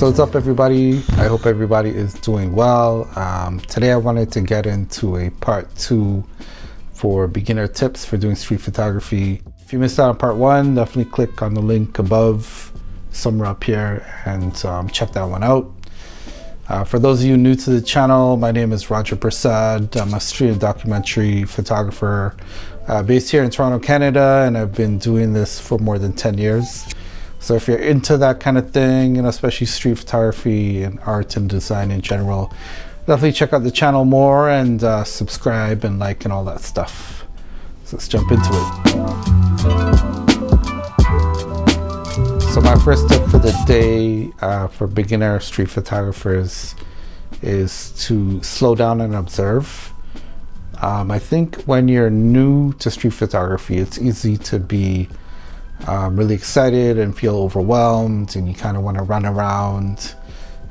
So what's up everybody? I hope everybody is doing well. Today I wanted to get into a part 2 for beginner tips for doing street photography. If you missed out on part 1, definitely click on the link above, somewhere up here, and check that one out. For those of you new to the channel, my name is Roger Prasad. I'm a street and documentary photographer based here in Toronto, Canada, and I've been doing this for more than 10 years. So if you're into that kind of thing, and especially street photography and art and design in general, definitely check out the channel more and subscribe and like and all that stuff. So let's jump into it. So my first tip for the day for beginner street photographers is to slow down and observe. I think when you're new to street photography, it's easy to be really excited and feel overwhelmed, and you kind of want to run around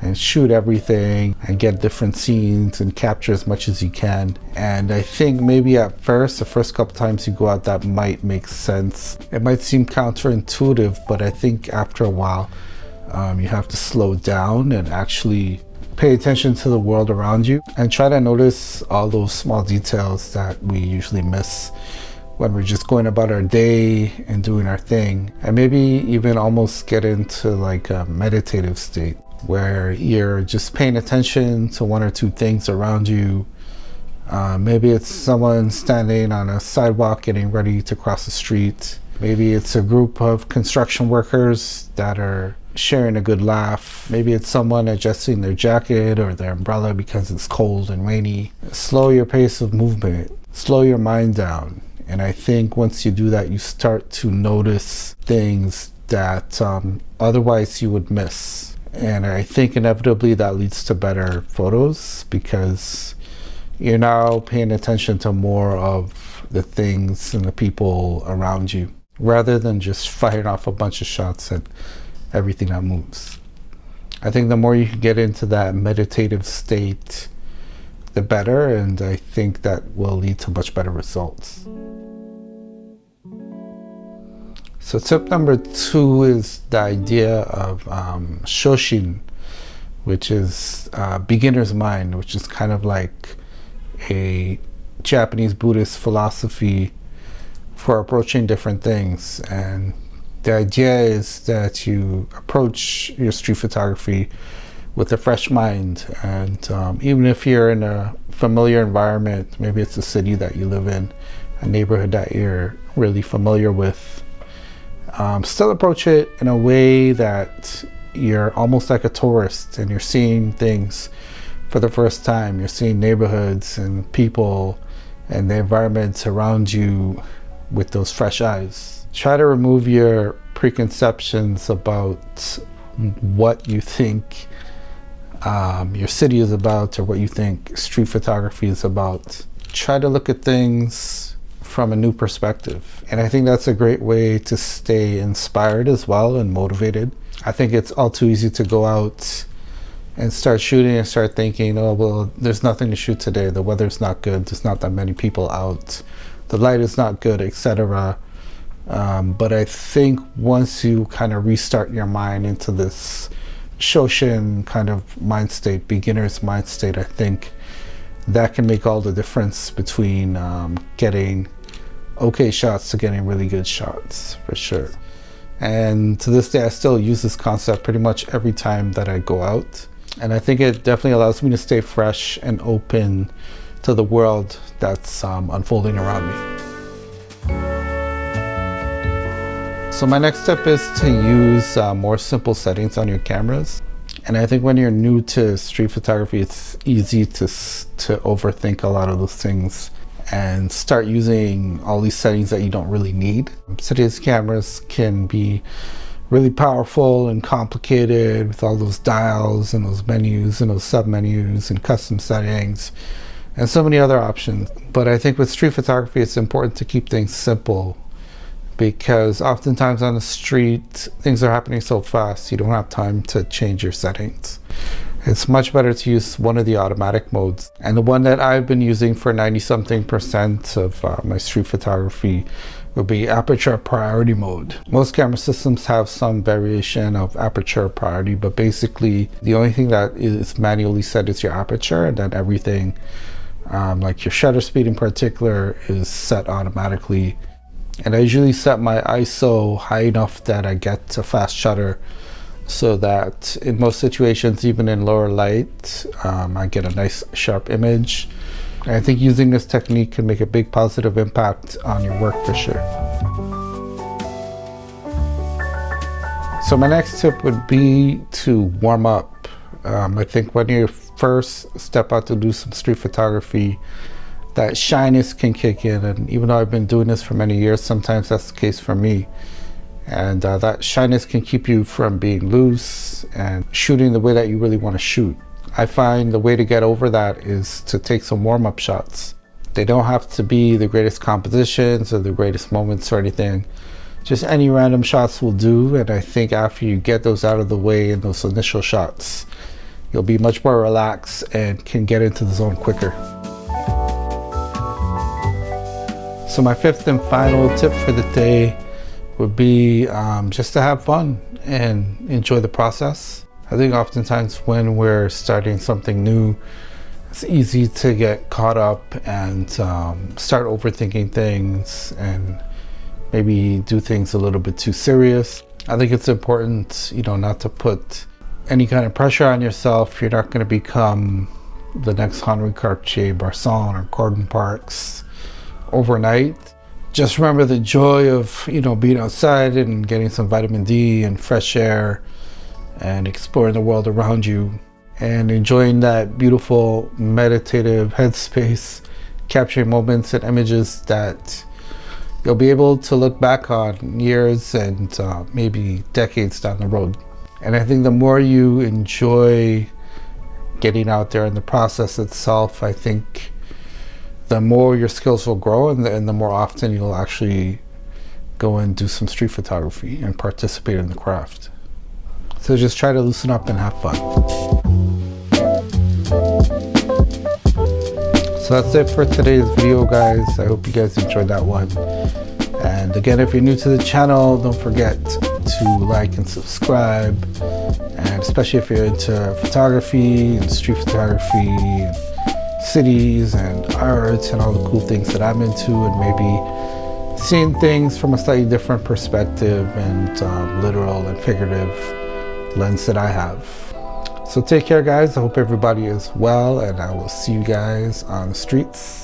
and shoot everything and get different scenes and capture as much as you can. And I think maybe at first, the first couple times you go out, that might make sense. It might seem counterintuitive, but I think after a while you have to slow down and actually pay attention to the world around you and try to notice all those small details that we usually miss when we're just going about our day and doing our thing. And maybe even almost get into like a meditative state where you're just paying attention to one or two things around you. Maybe it's someone standing on a sidewalk getting ready to cross the street. Maybe it's a group of construction workers that are sharing a good laugh. Maybe it's someone adjusting their jacket or their umbrella because it's cold and rainy. Slow your pace of movement. Slow your mind down. And I think once you do that, you start to notice things that otherwise you would miss. And I think inevitably that leads to better photos because you're now paying attention to more of the things and the people around you rather than just firing off a bunch of shots at everything that moves. I think the more you can get into that meditative state, the better, and I think that will lead to much better results. So tip number 2 is the idea of Shoshin, which is beginner's mind, which is kind of like a Japanese Buddhist philosophy for approaching different things. And the idea is that you approach your street photography with a fresh mind, and even if you're in a familiar environment, maybe it's a city that you live in, a neighborhood that you're really familiar with, still approach it in a way that you're almost like a tourist and you're seeing things for the first time. You're seeing neighborhoods and people and the environments around you with those fresh eyes. Try to remove your preconceptions about what you think your city is about or what you think street photography is about. Try to look at things from a new perspective. And I think that's a great way to stay inspired as well and motivated. I think it's all too easy to go out and start shooting and start thinking, oh, well, there's nothing to shoot today. The weather's not good. There's not that many people out. The light is not good, etc. But I think once you kind of restart your mind into this Shoshin kind of mind state, beginner's mind state, I think that can make all the difference between getting okay shots to getting really good shots, for sure. And to this day, I still use this concept pretty much every time that I go out. And I think it definitely allows me to stay fresh and open to the world that's unfolding around me. So my next step is to use more simple settings on your cameras. And I think when you're new to street photography, it's easy to overthink a lot of those things and start using all these settings that you don't really need. Today's cameras can be really powerful and complicated with all those dials and those menus and those sub-menus and custom settings and so many other options. But I think with street photography, it's important to keep things simple because oftentimes on the street, things are happening so fast, you don't have time to change your settings. It's much better to use one of the automatic modes. And the one that I've been using for 90-something% of my street photography would be aperture priority mode. Most camera systems have some variation of aperture priority, but basically the only thing that is manually set is your aperture, and then everything like your shutter speed in particular is set automatically. And I usually set my ISO high enough that I get a fast shutter, so that in most situations, even in lower light, I get a nice sharp image. And I think using this technique can make a big positive impact on your work for sure. So my next tip would be to warm up. I think when you first step out to do some street photography, that shyness can kick in. And even though I've been doing this for many years, sometimes that's the case for me. And that shyness can keep you from being loose and shooting the way that you really want to shoot. I find the way to get over that is to take some warm-up shots. They don't have to be the greatest compositions or the greatest moments or anything. Just any random shots will do, and I think after you get those out of the way in those initial shots, you'll be much more relaxed and can get into the zone quicker. So my fifth and final tip for the day would be just to have fun and enjoy the process. I think oftentimes when we're starting something new, it's easy to get caught up and start overthinking things and maybe do things a little bit too serious. I think it's important, not to put any kind of pressure on yourself. You're not going to become the next Henri Cartier-Bresson or Gordon Parks overnight. Just remember the joy of, being outside and getting some vitamin D and fresh air and exploring the world around you and enjoying that beautiful meditative headspace, capturing moments and images that you'll be able to look back on years and maybe decades down the road. And I think the more you enjoy getting out there in the process itself, I think the more your skills will grow, and the more often you'll actually go and do some street photography and participate in the craft. So just try to loosen up and have fun. So that's it for today's video, guys. I hope you guys enjoyed that one. And again, if you're new to the channel, don't forget to like and subscribe. And especially if you're into photography and street photography and cities and art and all the cool things that I'm into, and maybe seeing things from a slightly different perspective and literal and figurative lens that I have. So take care, guys. I hope everybody is well, and I will see you guys on the streets.